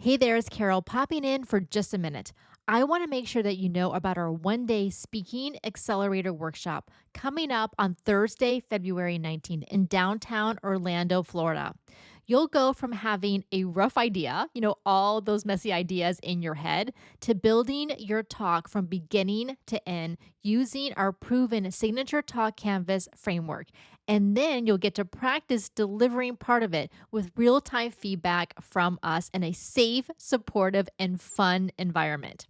Hey there, it's Carol popping in for just a minute. I want to make sure that you know about our 1 day Speaking Accelerator workshop coming up on Thursday, February 19th in downtown Orlando, Florida. You'll go from having a rough idea, all those messy ideas in your head, to building your talk from beginning to end using our proven signature talk canvas framework. And then you'll get to practice delivering part of it with real time feedback from us in a safe, supportive, and fun environment.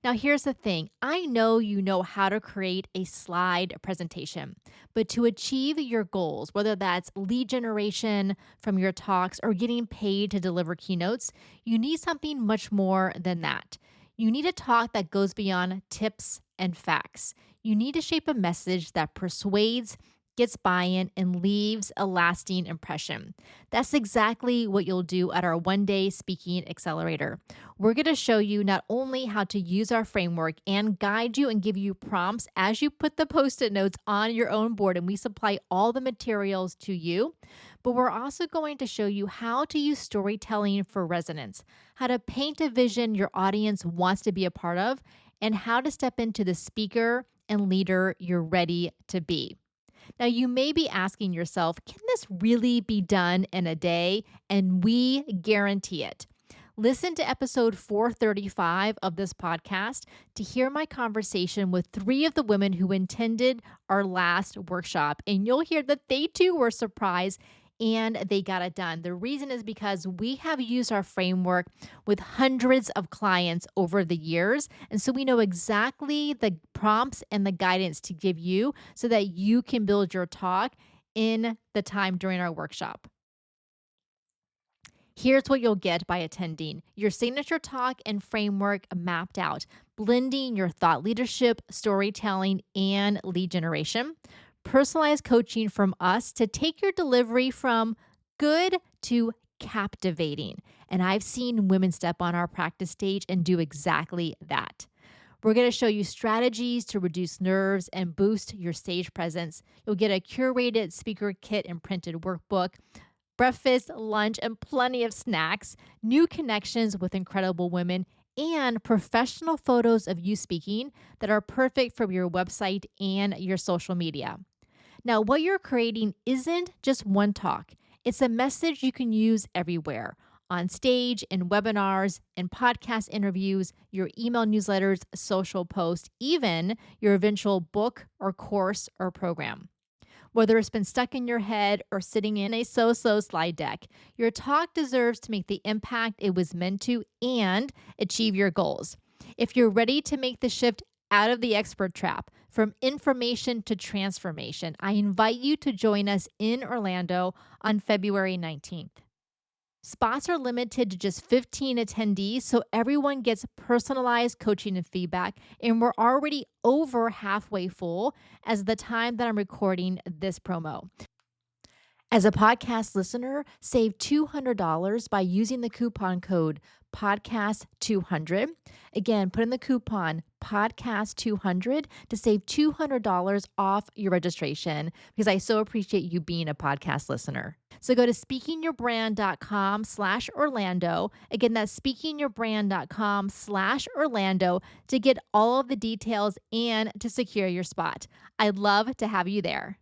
Now, here's the thing. I know you know how to create a slide presentation, but to achieve your goals, whether that's lead generation from your talks or getting paid to deliver keynotes, you need something much more than that. You need a talk that goes beyond tips and facts. You need to shape a message that persuades, gets buy in, and leaves a lasting impression. That's exactly what you'll do at our 1 day Speaking Accelerator. We're going to show you not only how to use our framework and guide you and give you prompts as you put the post-it notes on your own board, and we supply all the materials to you, but we're also going to show you how to use storytelling for resonance, how to paint a vision your audience wants to be a part of, and how to step into the speaker and leader you're ready to be. Now, you may be asking yourself, can this really be done in a day? And we guarantee it. Listen to episode 435 of this podcast to hear my conversation with three of the women who attended our last workshop. And you'll hear that they too were surprised and they got it done. The reason is because we have used our framework with hundreds of clients over the years. And so we know exactly the prompts and the guidance to give you so that you can build your talk in the time during our workshop. Here's what you'll get by attending: your signature talk and framework mapped out, blending your thought leadership, storytelling, and lead generation, personalized coaching from us to take your delivery from good to captivating. And I've seen women step on our practice stage and do exactly that. We're going to show you strategies to reduce nerves and boost your stage presence. You'll get a curated speaker kit and printed workbook, breakfast, lunch, and plenty of snacks, new connections with incredible women, and professional photos of you speaking that are perfect for your website and your social media. Now, what you're creating isn't just one talk. It's a message you can use everywhere: on stage, in webinars, in podcast interviews, your email newsletters, social posts, even your eventual book or course or program. Whether it's been stuck in your head or sitting in a so-so slide deck, your talk deserves to make the impact it was meant to and achieve your goals. If you're ready to make the shift out of the expert trap, from information to transformation, I invite you to join us in Orlando on February 19th. Spots are limited to just 15 attendees, so everyone gets personalized coaching and feedback, and we're already over halfway full as the time that I'm recording this promo. As a podcast listener, save $200 by using the coupon code podcast200. Again, put in the coupon podcast200 to save $200 off your registration, because I so appreciate you being a podcast listener. So go to speakingyourbrand.com/Orlando. Again, that's speakingyourbrand.com/Orlando to get all of the details and to secure your spot. I'd love to have you there.